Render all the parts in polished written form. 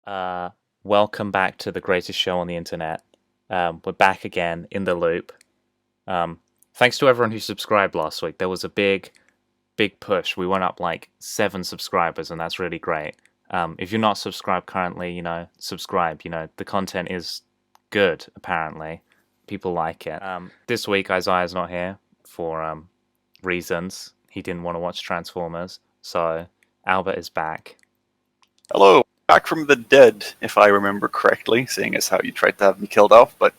Uh, Welcome back to the greatest show on the internet. We're back again in the loop. Thanks to everyone who subscribed last week. There was a big push. We went up like 7 subscribers, and that's really great. If you're not subscribed currently, subscribe. The content is good, apparently. People like it. This week, Isaiah's not here for reasons. He didn't want to watch Transformers, so Albert is back. Hello, back from the dead, if I remember correctly, seeing as how you tried to have me killed off, but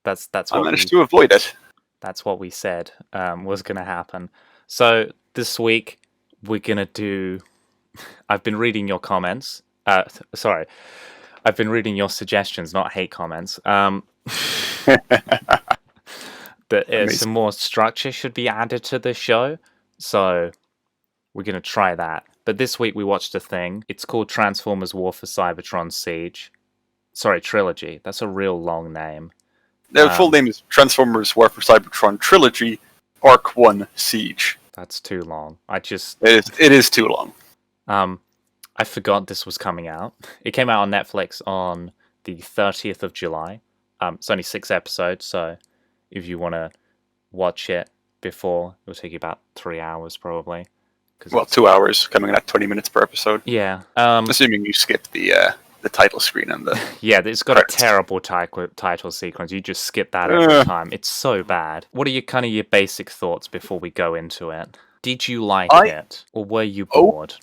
that's I what managed to avoid it. That's what we said was going to happen. So this week we're going to do... I've been reading your comments. Sorry. I've been reading your suggestions, not hate comments. Some more structure should be added to the show. So we're going to try that. But this week we watched a thing. It's called Transformers War for Cybertron Siege. Sorry, Trilogy. That's a real long name. The full name is Transformers War for Cybertron Trilogy, Arc 1 Siege. That's too long. It is too long. I forgot this was coming out. It came out on Netflix on the 30th of July. It's only 6 episodes, so if you want to watch it before, it'll take you about 3 hours probably. Well, 2 hours, coming in at 20 minutes per episode. Yeah. Assuming you skip the title screen and the... Yeah, it's got credits. A terrible title sequence. You just skip that every time. It's so bad. What are your basic thoughts before we go into it? Did you like it, or were you bored?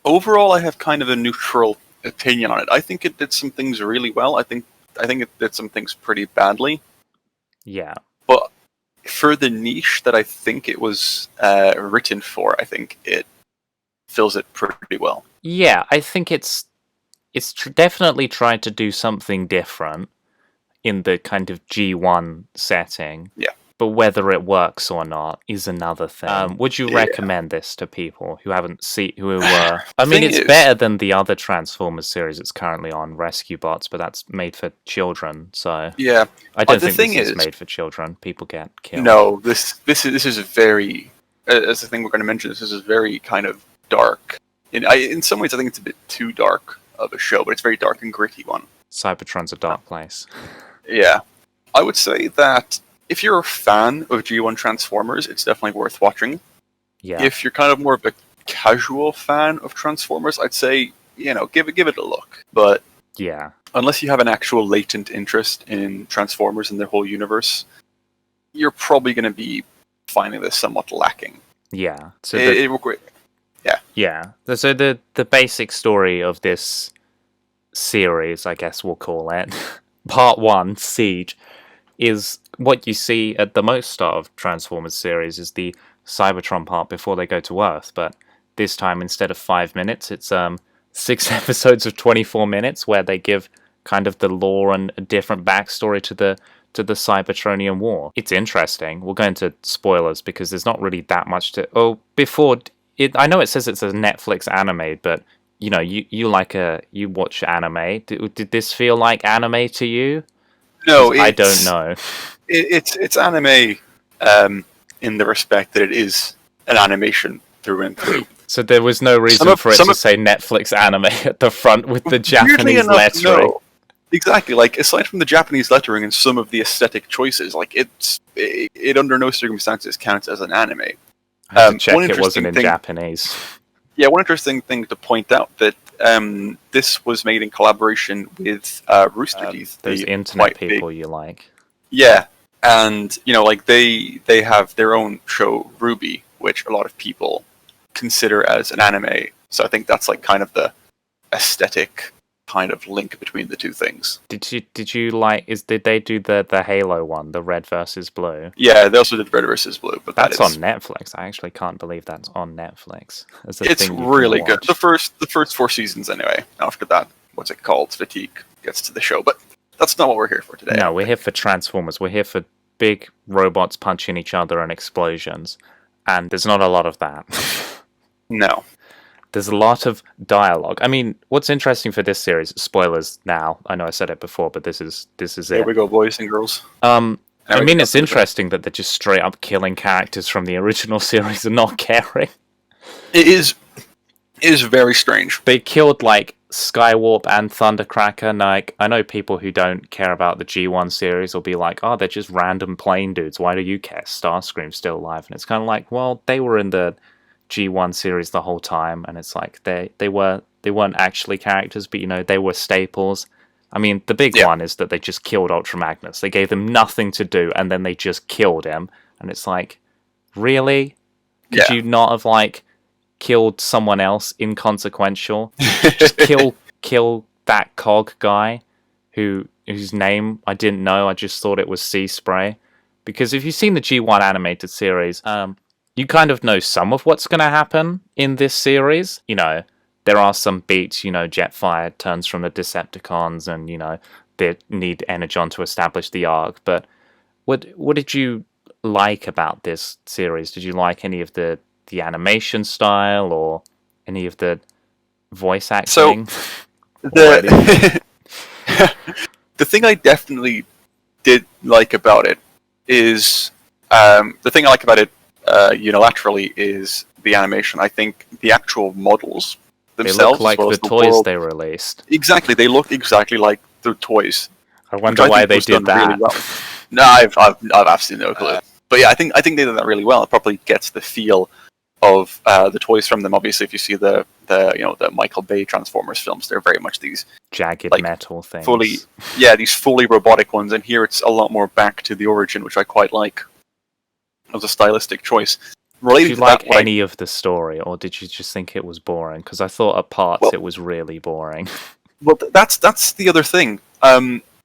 Overall, I have kind of a neutral opinion on it. I think it did some things really well. I think it did some things pretty badly. Yeah. But for the niche that I think it was written for, I think it fills it pretty well. Yeah, I think it's definitely tried to do something different in the kind of G1 setting. Yeah. But whether it works or not is another thing. Would you recommend this to people who haven't seen, I mean, it's better than the other Transformers series it's currently on, Rescue Bots, but that's made for children, so... Yeah. I don't think this is made for children. People get killed. No, this is a very... As the thing we're going to mention, this is a very kind of dark... In some ways, I think it's a bit too dark of a show, but it's a very dark and gritty one. Cybertron's a dark place. Yeah. I would say that if you're a fan of G1 Transformers, it's definitely worth watching. Yeah. If you're kind of more of a casual fan of Transformers, I'd say, give it a look. But yeah, unless you have an actual latent interest in Transformers and their whole universe, you're probably going to be finding this somewhat lacking. Yeah. So Yeah. So the basic story of this series, I guess we'll call it, Part 1, Siege, is what you see at the most start of Transformers series is the Cybertron part before they go to Earth, but this time instead of 5 minutes, it's 6 episodes of 24 minutes where they give kind of the lore and a different backstory to the Cybertronian War. It's interesting. We'll go into spoilers because there's not really that much to... I know it says it's a Netflix anime, but you watch anime. Did this feel like anime to you? No, I don't know. It's anime in the respect that it is an animation through and through. So there was no reason for it to say Netflix anime at the front with the Japanese lettering. No. Exactly. Like, aside from the Japanese lettering and some of the aesthetic choices, like it under no circumstances counts as an anime. I had to check it wasn't in Japanese. Yeah, one interesting thing to point out that this was made in collaboration with Rooster Teeth. Those internet people you like. Yeah, and they have their own show, Ruby, which a lot of people consider as an anime. So I think that's like kind of the aesthetic kind of link between the two things. Did you like? Did they do the Halo one, the Red versus Blue? Yeah, they also did Red versus Blue, but that's on Netflix. I actually can't believe that's on Netflix. It's really good. The first 4 seasons, anyway. After that, what's it called? Fatigue gets to the show, but that's not what we're here for today. No, we're here for Transformers. We're here for big robots punching each other and explosions, and there's not a lot of that. No. There's a lot of dialogue. I mean, what's interesting for this series, spoilers now, I know I said it before, but this is it. Here we go, boys and girls. I mean, it's interesting that they're just straight up killing characters from the original series and not caring. It is very strange. They killed, like, Skywarp and Thundercracker, like, I know people who don't care about the G1 series will be like, oh, they're just random plane dudes, why do you care? Starscream's still alive. And it's kind of like, well, they were in the G1 series the whole time, and it's like they weren't actually characters, but, you know, they were staples. I mean, the big one is that they just killed Ultra Magnus. They gave them nothing to do, and then they just killed him. And it's like, really? Could you not have, like, killed someone else inconsequential? Just kill that cog guy whose name I didn't know. I just thought it was Sea Spray. Because if you've seen the G1 animated series, you kind of know some of what's going to happen in this series. You know, there are some beats, you know, Jetfire turns from the Decepticons, and, you know, they need Energon to establish the Ark. But what did you like about this series? Did you like any of the animation style or any of the voice acting? So the the thing I definitely did like about it is the thing I like about it unilaterally is the animation. I think the actual models themselves, they look like as well the as toys they released. Exactly, they look exactly like the toys. I wonder why they did that. Really well. No, I've absolutely no clue. But yeah, I think they did that really well. It probably gets the feel of the toys from them. Obviously, if you see the Michael Bay Transformers films, they're very much these jagged metal things. These fully robotic ones. And here it's a lot more back to the origin, which I quite like. It was a stylistic choice. Did you like any of the story, or did you just think it was boring? Because I thought at parts it was really boring. Well, that's the other thing.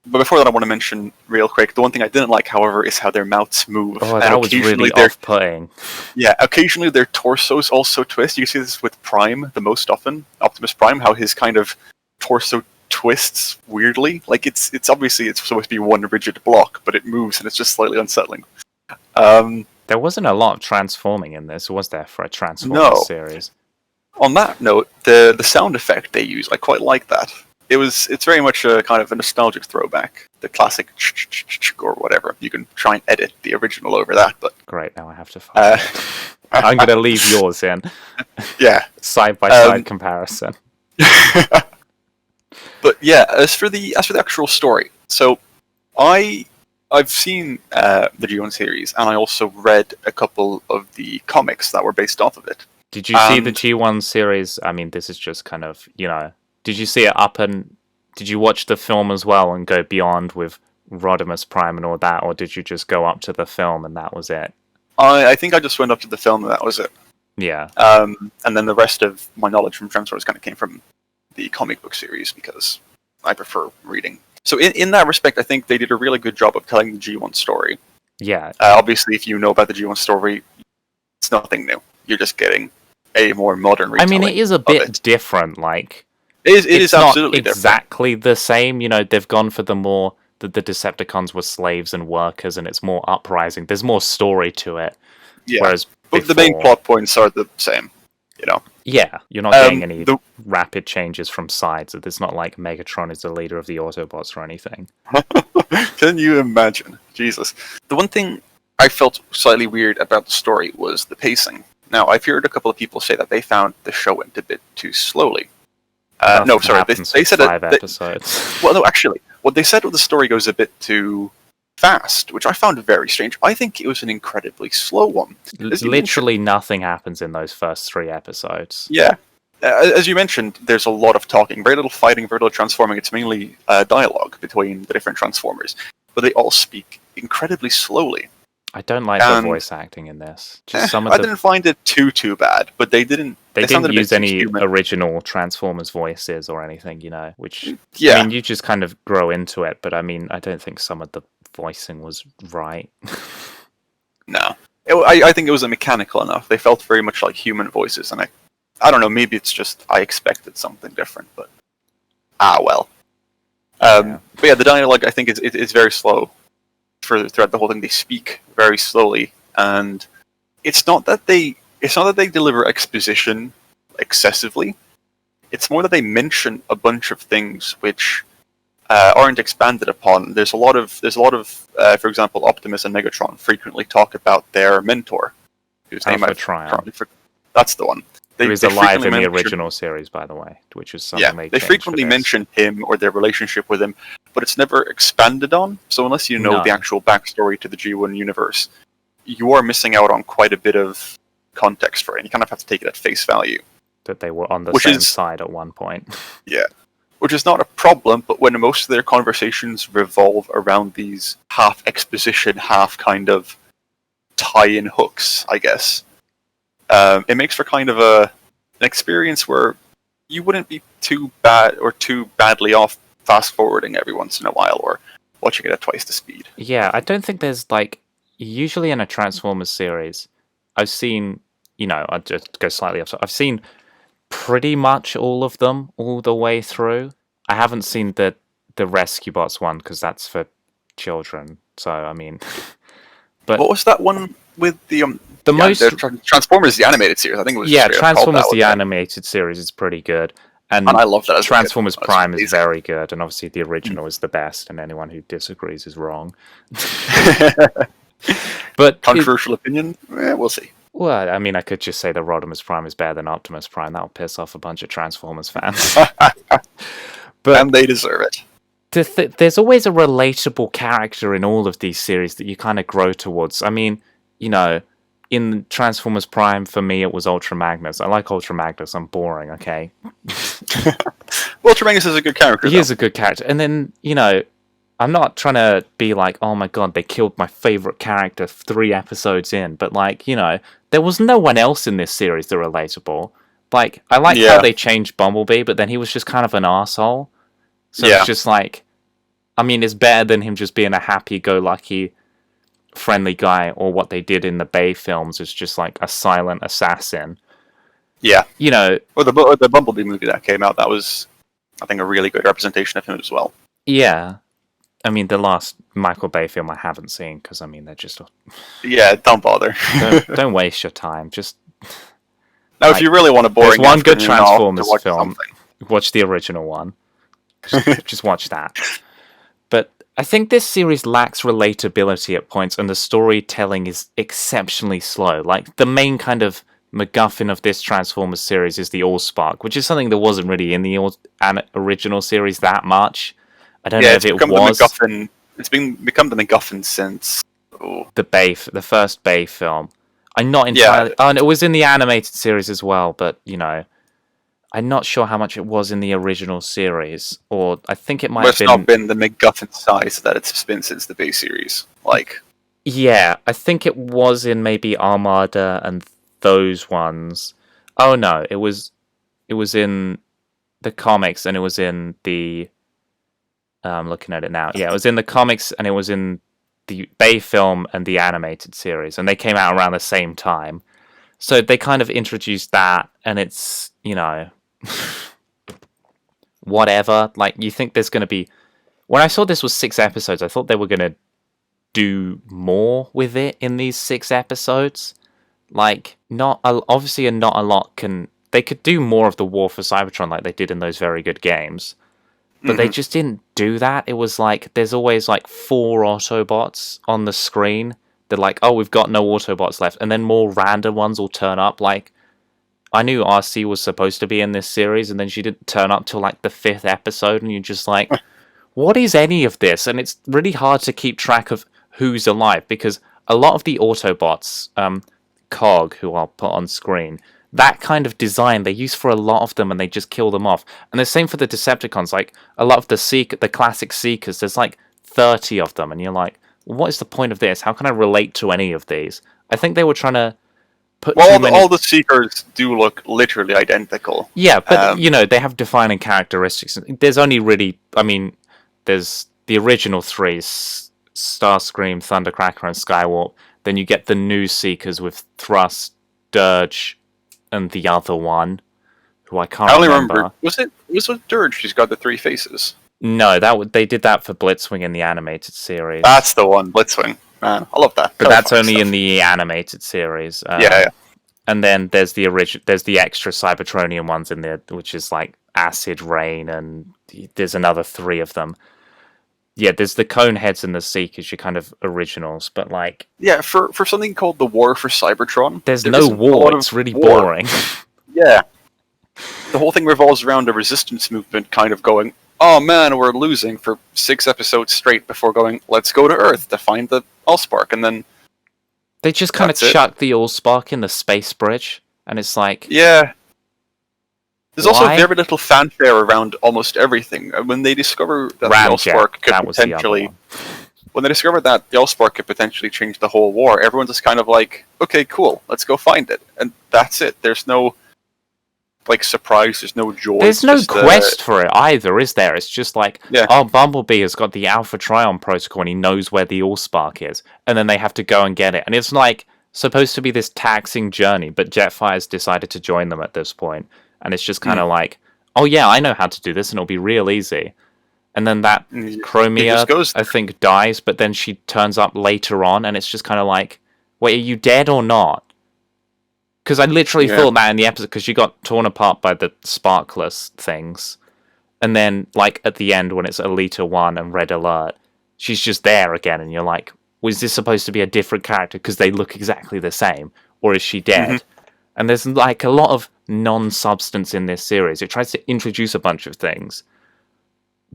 But before that, I want to mention real quick, the one thing I didn't like, however, is how their mouths move. Oh, that was really off-putting. Yeah, occasionally their torsos also twist. You see this with Prime the most often, Optimus Prime, how his kind of torso twists weirdly. Like, it's obviously it's supposed to be one rigid block, but it moves and it's just slightly unsettling. There wasn't a lot of transforming in this, was there, for a Transformers series? On that note, the sound effect they use, I quite like that. It's very much a kind of a nostalgic throwback. The classic or whatever. You can try and edit the original over that, but... Great, now I have to find it. I'm going to leave yours in. Yeah. Side-by-side comparison. But yeah, as for the actual story, so I've seen the G1 series, and I also read a couple of the comics that were based off of it. Did you see the G1 series? I mean, this is just kind of, you know... Did you see it did you watch the film as well and go beyond with Rodimus Prime and all that, or did you just go up to the film and that was it? I think I just went up to the film and that was it. Yeah. And then the rest of my knowledge from Transformers kind of came from the comic book series, because I prefer reading. So in that respect, I think they did a really good job of telling the G1 story. Yeah. Obviously, if you know about the G1 story, it's nothing new. You're just getting a more modern retelling. I mean, it is a bit different, like... It is absolutely not exactly the same. You know, they've gone for the Decepticons were slaves and workers, and it's more uprising. There's more story to it. Yeah, whereas but the main plot points are the same. You know. Yeah, you're not getting any rapid changes from sides. It's not like Megatron is the leader of the Autobots or anything. Can you imagine? Jesus. The one thing I felt slightly weird about the story was the pacing. Now, I've heard a couple of people say that they found the show went a bit too slowly. No, sorry. They said 5 episodes. Well, no, actually, what they said was the story goes a bit too fast, which I found very strange. I think it was an incredibly slow one. Literally nothing happens in those first 3 episodes. Yeah. As you mentioned, there's a lot of talking, very little fighting, very little transforming. It's mainly dialogue between the different Transformers, but they all speak incredibly slowly. I don't like the voice acting in this. Just I didn't find it too bad, but they didn't use any original Transformers voices or anything, you know, which, yeah. I mean, you just kind of grow into it, but I mean, I don't think some of the voicing was right. No. I think it was mechanical enough. They felt very much like human voices, and I don't know, maybe it's just I expected something different, but well. But yeah, the dialogue, I think, is very slow. Throughout the whole thing, they speak very slowly, and it's not that they deliver exposition excessively. It's more that they mention a bunch of things which aren't expanded upon. There's a lot of, for example, Optimus and Megatron frequently talk about their mentor, whose name Cybertron. That's the one. Who is alive in the original series, by the way, which is something they frequently mention him or their relationship with him, but it's never expanded on. So unless you know the actual backstory to the G1 universe, you are missing out on quite a bit of context for it. And you kind of have to take it at face value. That they were on the same side at one point. Yeah. Which is not a problem, but when most of their conversations revolve around these half exposition, half kind of tie-in hooks, I guess, it makes for kind of an experience where you wouldn't be too bad or too badly off fast-forwarding every once in a while or watching it at twice the speed. Yeah, I don't think there's, like, usually in a Transformers series, I've seen, I'll just go slightly off. I've seen pretty much all of them all the way through. I haven't seen the Rescue Bots one because that's for children. So I mean, but what was that one with the Transformers the animated series? I think it was Transformers the animated series is pretty good, and I love that. Transformers Prime is very good, and obviously the original is the best, and anyone who disagrees is wrong. But controversial opinion, we'll see. Well, I mean, I could just say that Rodimus Prime is better than Optimus Prime. That'll piss off a bunch of Transformers fans. And they deserve it. There's always a relatable character in all of these series that you kind of grow towards. I mean, in Transformers Prime, for me, it was Ultra Magnus. I like Ultra Magnus. I'm boring, okay? Ultra Magnus is a good character. He is a good character. And then, I'm not trying to be like, oh my god, they killed my favorite character 3 episodes in. But, there was no one else in this series that relatable. Like, I like how they changed Bumblebee, but then he was just kind of an arsehole. So it's just like, I mean, it's better than him just being a happy-go-lucky, friendly guy, or what they did in the Bay films is just like a silent assassin. Yeah. Or the Bumblebee movie that came out, that was, I think, a really good representation of him as well. Yeah. I mean, the last Michael Bay film I haven't seen, because, I mean, they're just... Yeah, don't bother. don't waste your time, just... Now, if you really want a boring... There's one good Transformers film. Watch the original one. Just watch that. But I think this series lacks relatability at points, and the storytelling is exceptionally slow. Like, the main kind of MacGuffin of this Transformers series is the Allspark, which is something that wasn't really in the original series that much. I don't know if it was. It's become the MacGuffin since the first Bay film. I'm not entirely. Oh, and it was in the animated series as well, but I'm not sure how much it was in the original series, or I think it might have been. It's not been the MacGuffin size that it's been since the Bay series. Yeah, I think it was in maybe Armada and those ones. Oh no, it was in the comics, and it was in the. I'm looking at it now. Yeah, it was in the comics, and it was in the Bay film and the animated series, and they came out around the same time. So they kind of introduced that, and it's, whatever. Like, you think there's going to be... When I saw this was 6 episodes, I thought they were going to do more with it in these 6 episodes. Like, obviously not a lot can... They could do more of the War for Cybertron like they did in those very good games. But they just didn't do that. It was like, there's always like 4 Autobots on the screen. They're like, oh, we've got no Autobots left. And then more random ones will turn up. Like, I knew RC was supposed to be in this series, and then she didn't turn up till like the 5th episode. And you're just like, what is any of this? And it's really hard to keep track of who's alive, because a lot of the Autobots, Cog, who I'll put on screen, that kind of design they use for a lot of them, and they just kill them off. And the same for the Decepticons. Like, a lot of the classic Seekers, there's like 30 of them, and you're like, what is the point of this? How can I relate to any of these? I think they were trying to put all the Seekers do look literally identical. Yeah, but they have defining characteristics. There's only really, I mean, there's the original 3, Starscream, Thundercracker, and Skywarp. Then you get the new Seekers with Thrust, Dirge, and the other one, who I can't remember. Was it Dirge who's got the 3 faces? No, they did that for Blitzwing in the animated series. That's the one, Blitzwing. Man, I love that. But that's only in the animated series. Yeah. And then there's the extra Cybertronian ones in there, which is like Acid Rain, and there's another 3 of them. Yeah, there's the Coneheads and the Seekers, your kind of originals, but like... Yeah, for something called the War for Cybertron... There's no war, it's really boring. Yeah. The whole thing revolves around a resistance movement kind of going, oh man, we're losing for 6 episodes straight before going, let's go to Earth to find the Allspark, and then They just kind of chuck the Allspark in the space bridge, and it's like... Yeah. There's why? also very little fanfare around almost everything. When they discover that the Allspark could potentially... When they discovered that the Allspark could potentially change the whole war, everyone's just kind of like, okay, cool, let's go find it. And that's it. There's no, like, surprise, there's no joy. There's no quest for it either, is there? It's just like, oh, Bumblebee has got the Alpha Trion protocol and he knows where the Allspark is. And then they have to go and get it. And it's like, supposed to be this taxing journey, but Jetfire's decided to join them at this point. And it's just kind of like, oh yeah, I know how to do this and it'll be real easy. And then that Chromia, I think, dies, but then she turns up later on, and it's just kind of like, wait, are you dead or not? Because I literally thought that in the episode, because she got torn apart by the sparkless things. And then, like, at the end, when it's Alita 1 and Red Alert, she's just there again, and you're like, was this supposed to be a different character because they look exactly the same? Or is she dead? And there's, like, a lot of non-substance in this series. It tries to introduce a bunch of things,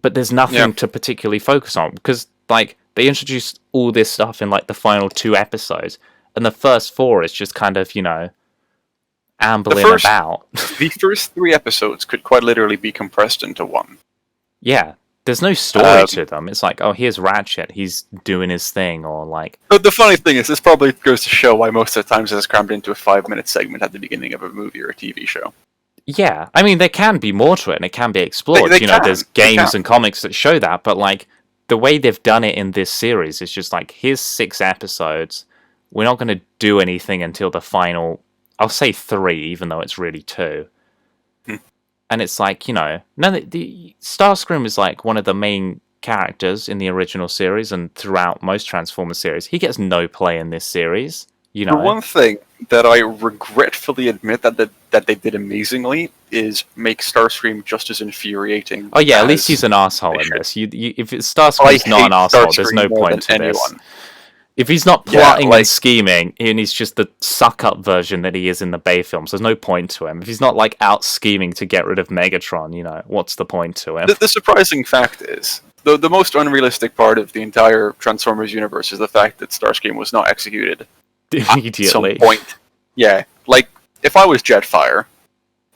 but there's nothing to particularly focus on, because, like, they introduced all this stuff in, like, the final 2 episodes, and the first 4 is just kind of, you know, ambling about. The first 3 episodes could quite literally be compressed into 1. Yeah, there's no story to them. It's like, oh, here's Ratchet, he's doing his thing, or, like... But the funny thing is, this probably goes to show why most of the times it's crammed into a 5-minute segment at the beginning of a movie or a TV show. Yeah, I mean, there can be more to it, and it can be explored. There's games and comics that show that, but, like, the way they've done it in this series is just like, here's 6 episodes, we're not going to do anything until the final, I'll say 3, even though it's really 2. And it's like, you know, the Starscream is, like, one of the main characters in the original series, and throughout most Transformers series. He gets no play in this series, you know. The one thing that I regretfully admit that they did amazingly is make Starscream just as infuriating. Oh yeah, at least he's an asshole in this. If Starscream's not an asshole, there's no point to this. If he's not plotting and scheming, and he's just the suck-up version that he is in the Bay films, there's no point to him. If he's not, like, out scheming to get rid of Megatron, you know, what's the point to him? The surprising fact is, the most unrealistic part of the entire Transformers universe is the fact that Starscream was not executed immediately. At some point. Yeah, like, if I was Jetfire,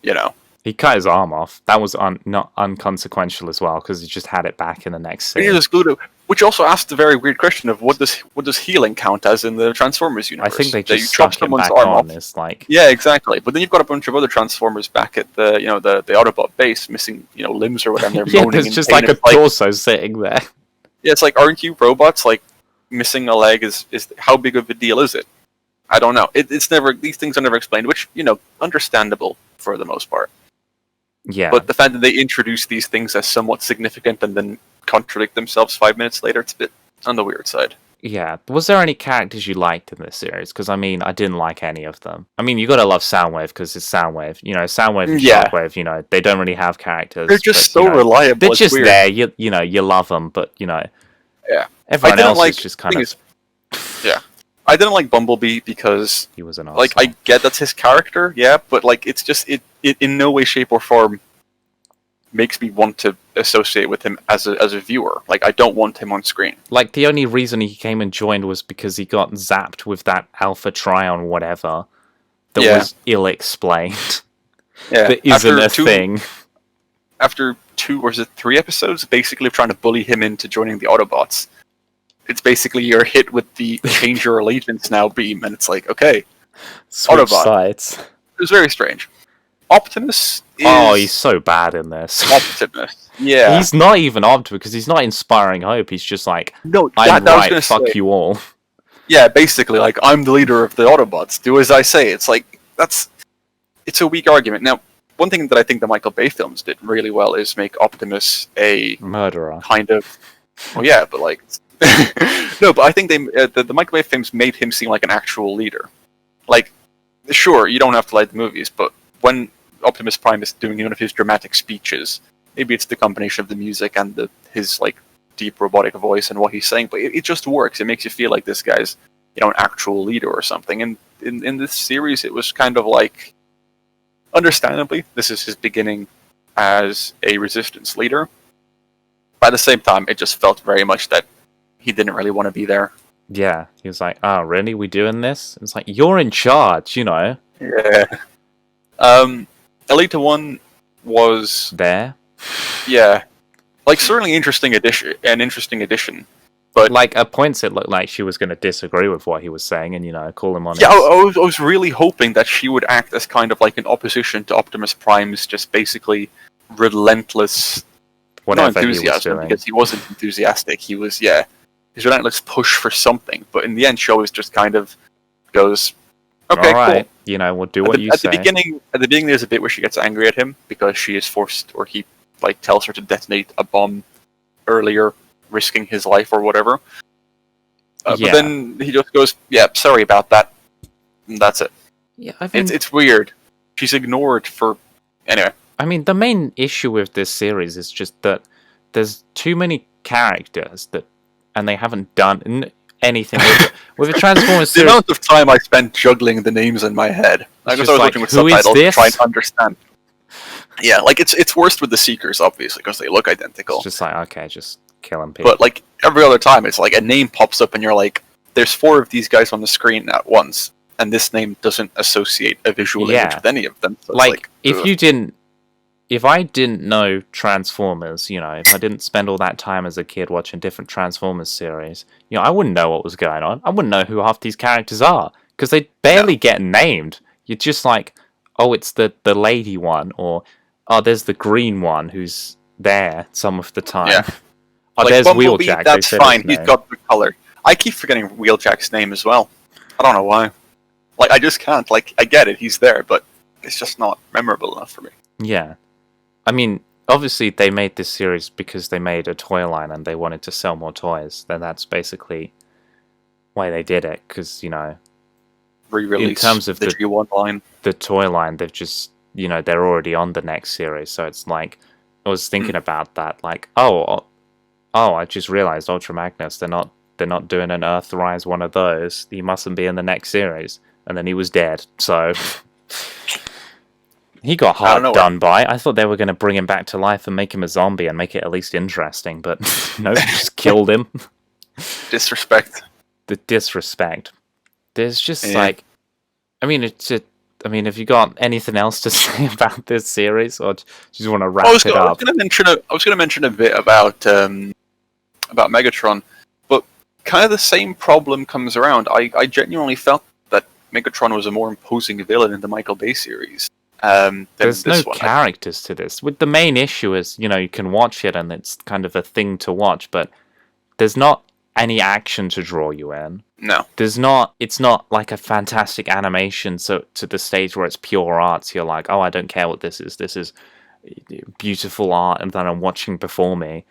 you know. He cut his arm off. That was not unconsequential as well, because he just had it back in the next scene. He just glued it, which also asks the very weird question of what does healing count as in the Transformers universe? I think they just stuck him back on. It's like... Yeah, exactly. But then you've got a bunch of other Transformers back at the Autobot base, missing, you know, limbs or whatever. They're moaning there's just like a torso sitting there. Yeah, it's like, aren't you robots? Like, missing a leg is how big of a deal is it? I don't know. It's never, these things are never explained, which, you know, understandable for the most part. Yeah. But the fact that they introduce these things as somewhat significant and then contradict themselves 5 minutes later, it's a bit on the weird side. Yeah. Was there any characters you liked in this series? Because, I mean, I didn't like any of them. I mean, you gotta love Soundwave, because it's Soundwave. You know, Soundwave and Shockwave, you know, they don't really have characters. They're just so reliable. They're just there. You know, you love them, but, you know. Yeah. Everyone else is just kind of... Yeah. I didn't like Bumblebee because he was an asshole. Like, I get that's his character, yeah, but, like, it's just, it in no way, shape, or form makes me want to associate with him as a viewer. Like, I don't want him on screen. Like, the only reason he came and joined was because he got zapped with that Alpha Trion whatever that was ill-explained. Yeah. That isn't a thing. After 2, or is it 3 episodes, basically trying to bully him into joining the Autobots. It's basically you're hit with the change your allegiance now beam, and it's like, okay, switch Autobot. Sides. It was very strange. Optimus is... Oh, he's so bad in this. Optimus, yeah. He's not even Optimus, because he's not inspiring hope. He's just like, no, I'm right, fuck you all. Yeah, basically, like, I'm the leader of the Autobots. Do as I say. It's like, it's a weak argument. Now, one thing that I think the Michael Bay films did really well is make Optimus a... murderer. Kind of... Well, yeah, but, like... No, but I think the Michael Bay films made him seem like an actual leader. Like, sure, you don't have to like the movies, but when Optimus Prime is doing one of his dramatic speeches, maybe it's the combination of the music and his like deep robotic voice and what he's saying, but it just works. It makes you feel like this guy's, you know, an actual leader or something. And in this series, it was kind of like, understandably, this is his beginning as a resistance leader. But at the same time, it just felt very much that he didn't really want to be there. Yeah, he was like, "Oh, really? We doing this?" It's like, you're in charge, you know. Yeah. Elita 1 was... There. Yeah. Like, certainly an interesting addition. But like, at points it looked like she was going to disagree with what he was saying and, you know, call him on yeah, I was really hoping that she would act as kind of like an opposition to Optimus Prime's just basically relentless whatever enthusiasm, he was doing. because he wasn't enthusiastic. He was, his relentless push for something. But in the end, she always just kind of goes, okay, all right, cool. You know, we'll do what you say. At the beginning, there's a bit where she gets angry at him because she is forced, or he like tells her to detonate a bomb earlier, risking his life or whatever. But then he just goes, "Yeah, sorry about that." And that's it. Yeah, I mean, it's weird. She's ignored for anyway. I mean, the main issue with this series is just that there's too many characters and they haven't done anything with it. With the Transformers The series. amount of time I spent juggling the names in my head. I guess I was watching with subtitles to try and understand. Yeah, like it's worse with the Seekers, obviously, because they look identical. It's just like, okay, just killing people. But like every other time, it's like a name pops up and you're like, there's 4 of these guys on the screen at once, and this name doesn't associate a visual image with any of them. So like if I didn't know Transformers, you know, if I didn't spend all that time as a kid watching different Transformers series, you know, I wouldn't know what was going on. I wouldn't know who half these characters are, because they barely get named. You're just like, oh, it's the lady one, or oh, there's the green one who's there some of the time. Yeah. Oh, like there's Bumblebee, Wheeljack. that's fine. He's got the color. I keep forgetting Wheeljack's name as well. I don't know why. Like, I just can't. Like, I get it. He's there, but it's just not memorable enough for me. Yeah. I mean, obviously they made this series because they made a toy line and they wanted to sell more toys. Then that's basically why they did it. Because, you know, re-release in terms of the G1 line, the toy line, they've just, you know, they're already on the next series. So it's like, I was thinking about that. Like, oh, I just realized Ultra Magnus. They're not doing an Earthrise one of those. He mustn't be in the next series. And then he was dead. So he got hard done by. I thought they were going to bring him back to life and make him a zombie and make it at least interesting, but no, just killed him. Disrespect. The disrespect. There's just like, I mean, have you got anything else to say about this series, or do you just want to wrap it up? I was going to mention a bit about Megatron, but kind of the same problem comes around. I genuinely felt that Megatron was a more imposing villain in the Michael Bay series. There's no characters to this. With the main issue is, you know, you can watch it and it's kind of a thing to watch, but there's not any action to draw you in. No. It's not like a fantastic animation, so to the stage where it's pure art, so you're like, oh, I don't care what this is. This is beautiful art and that I'm watching before me.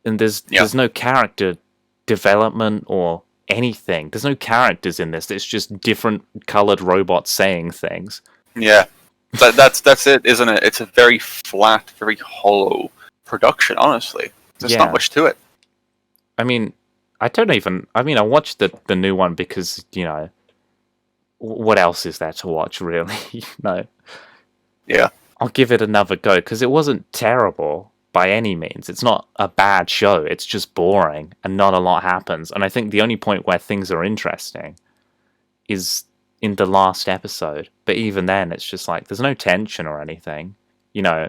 And there's no character development or anything. There's no characters in this. It's just different colored robots saying things. Yeah. That's it, isn't it? It's a very flat, very hollow production, honestly. There's not much to it. I mean, I watched the new one because, you know, what else is there to watch, really? No. Yeah. I'll give it another go, because it wasn't terrible by any means. It's not a bad show. It's just boring, and not a lot happens. And I think the only point where things are interesting is in the last episode, but even then it's just like there's no tension or anything. You know,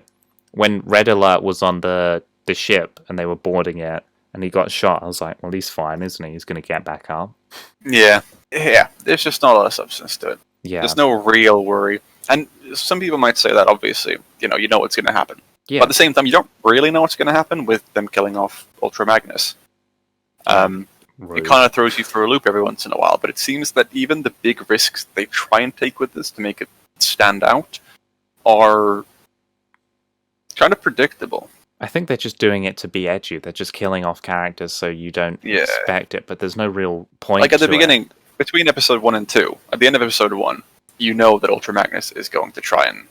when Red Alert was on the ship and they were boarding it and he got shot, I was like, well, he's fine, isn't he? He's going to get back up. Yeah, there's just not a lot of substance to it. Yeah, there's no real worry. And some people might say that, obviously, you know what's going to happen. Yeah. But at the same time, you don't really know what's going to happen with them killing off Ultra Magnus. It kind of throws you through a loop every once in a while, but it seems that even the big risks they try and take with this to make it stand out are kind of predictable. I think they're just doing it to be edgy. They're just killing off characters so you don't expect it, but there's no real point. Like at the beginning, between episode 1 and 2, at the end of episode 1, you know that Ultra Magnus is going to try and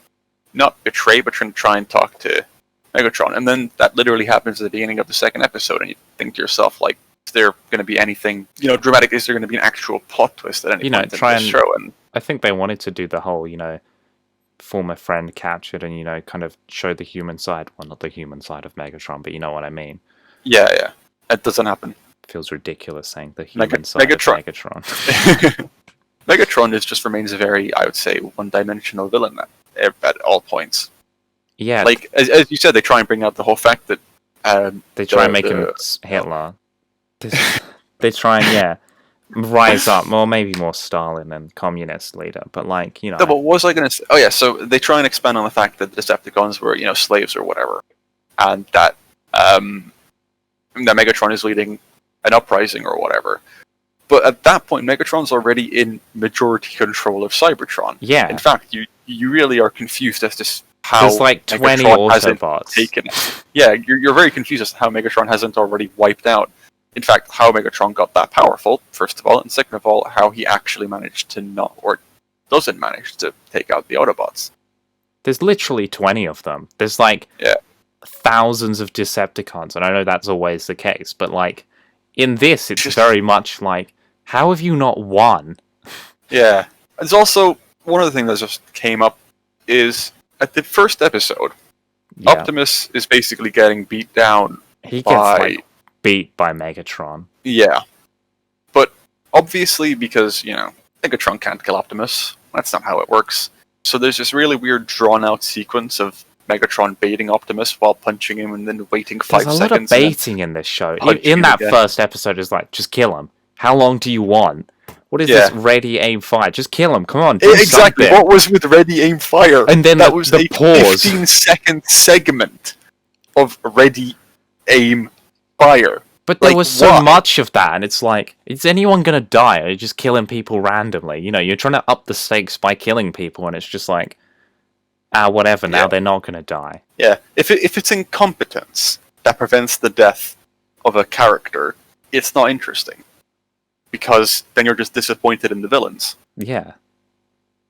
not betray, but try and talk to Megatron, and then that literally happens at the beginning of the second episode, and you think to yourself, like, is there going to be anything, dramatic? Is there going to be an actual plot twist at any point in this show? And I think they wanted to do the whole, former friend captured and, kind of show the human side. Well, not the human side of Megatron, but you know what I mean. Yeah. It doesn't happen. Feels ridiculous saying the human side Megatron. of Megatron. Megatron just remains a very, I would say, one-dimensional villain at all points. Yeah. Like, as you said, they try and bring out the whole fact that... they try and make him Hitler. They try and, rise up, or maybe more Stalin and communist leader, but No, but what was I going to say? Oh yeah, so they try and expand on the fact that the Decepticons were, slaves or whatever, and that Megatron is leading an uprising or whatever. But at that point, Megatron's already in majority control of Cybertron. Yeah. In fact, you really are confused as to how there's like 20 Autobots. Taken. Yeah, you're very confused as to how Megatron hasn't already wiped out. In fact, how Megatron got that powerful, first of all, and second of all, how he actually managed to not, or doesn't manage to take out the Autobots. There's literally 20 of them. There's thousands of Decepticons, and I know that's always the case, but in this, it's very much how have you not won? Yeah. There's also, one other thing that just came up is, at the first episode, Optimus is basically getting beat down. He gets, beat by Megatron. Yeah. But, obviously, because, Megatron can't kill Optimus. That's not how it works. So there's this really weird, drawn-out sequence of Megatron baiting Optimus while punching him and then waiting 5 seconds. There's a lot of baiting in this show. In that first episode, it's just kill him. How long do you want? What is this ready, aim, fire? Just kill him. Come on, do exactly. something. What was with ready, aim, fire? And then that was the a pause. 15-second segment of ready, aim, fire. But there was so much of that, and it's is anyone gonna die? Or are you just killing people randomly? You're trying to up the stakes by killing people, and it's just whatever, now they're not gonna die. Yeah, if it's incompetence that prevents the death of a character, it's not interesting. Because then you're just disappointed in the villains. Yeah.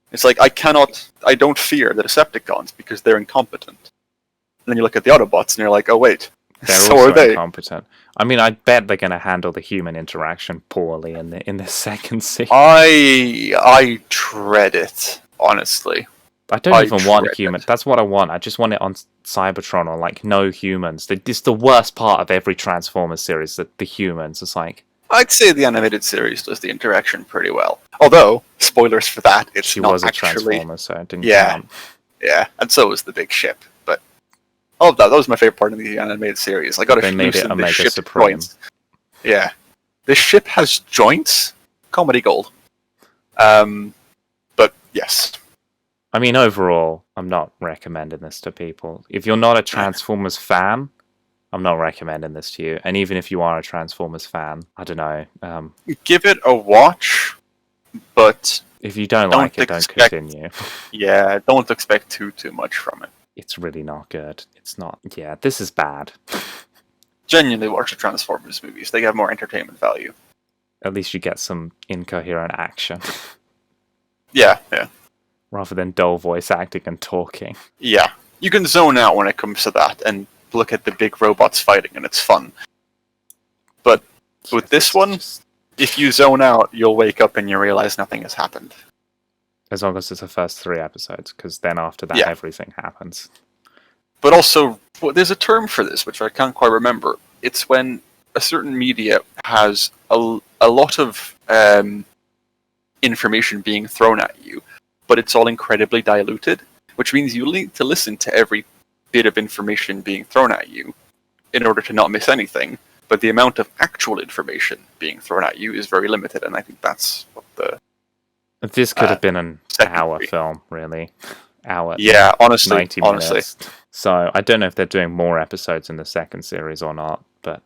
It's I don't fear the Decepticons because they're incompetent. And then you look at the Autobots and you're like, oh wait, they're so also are they. Incompetent. I mean, I bet they're going to handle the human interaction poorly in the second season. I dread it, honestly. I don't even want human. That's what I want. I just want it on Cybertron or no humans. It's the worst part of every Transformers series, that the humans. It's I'd say the animated series does the interaction pretty well. Although, spoilers for that, she was a Transformer, so it didn't count. Yeah, and so was the big ship. But all of that was my favorite part of the animated series. I got they made it Omega ship Supreme. Joints. Yeah. This ship has joints. Comedy gold. But yes. I mean, overall, I'm not recommending this to people. If you're not a Transformers fan, I'm not recommending this to you. And even if you are a Transformers fan, I don't know. Give it a watch, but if you don't like it, don't continue. Yeah, don't expect too much from it. It's really not good. It's not. Yeah, this is bad. Genuinely watch the Transformers movies. They have more entertainment value. At least you get some incoherent action. Yeah. Rather than dull voice acting and talking. Yeah. You can zone out when it comes to that and look at the big robots fighting, and it's fun. But with this one, if you zone out, you'll wake up and you realize nothing has happened. As long as it's the first 3 episodes, because then after that, everything happens. But also, there's a term for this, which I can't quite remember. It's when a certain media has a lot of information being thrown at you, but it's all incredibly diluted, which means you need to listen to every bit of information being thrown at you in order to not miss anything, but the amount of actual information being thrown at you is very limited, and I think that's what the... This could have been an hour film, really. Honestly. 90 minutes. So, I don't know if they're doing more episodes in the second series or not, but...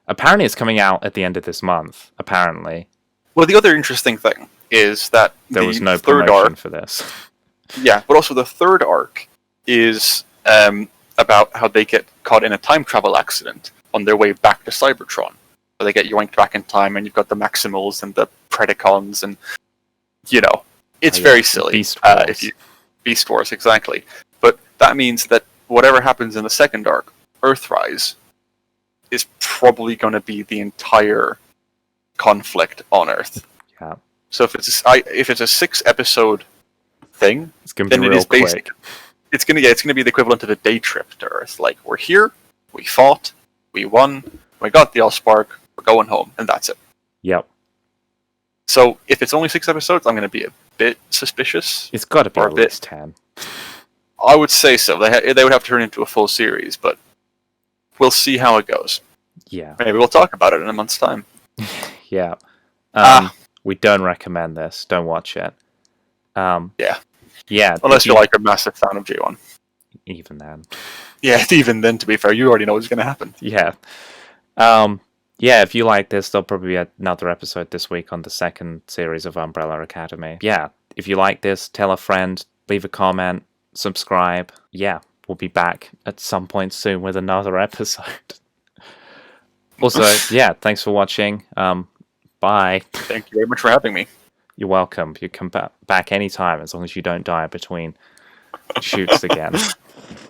apparently it's coming out at the end of this month, apparently. Well, the other interesting thing is that there was no promotion for this. Yeah, but also the third arc is about how they get caught in a time travel accident on their way back to Cybertron. So they get yoinked back in time, and you've got the Maximals and the Predacons, and it's very silly. Beast Wars. Beast Wars, exactly. But that means that whatever happens in the second arc, Earthrise, is probably going to be the entire conflict on Earth. Yeah. So if it's a 6-episode thing, It's gonna be then it real is basic. quick. It's gonna be the equivalent of a day trip to Earth. Like, we're here, we fought, we won, we got the Allspark, we're going home, and that's it. Yep. So if it's only 6 episodes, I'm gonna be a bit suspicious. It's got to be Or a at bit- least 10. I would say so. They would have to turn it into a full series, but we'll see how it goes. Yeah. Maybe we'll talk about it in a month's time. Yeah. Ah. We don't recommend this. Don't watch it. Yeah. Yeah. Unless you're like a massive fan of J1. Even then. Yeah, even then, to be fair, you already know what's going to happen. Yeah. Yeah, if you like this, there'll probably be another episode this week on the second series of Umbrella Academy. Yeah, if you like this, tell a friend, leave a comment, subscribe. Yeah, we'll be back at some point soon with another episode. Also, yeah, thanks for watching. Bye. Thank you very much for having me. You're welcome. You come back anytime as long as you don't die between shoots again.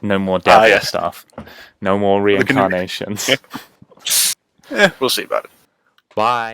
No more devil yes. stuff. No more reincarnations. We'll see about it. Bye.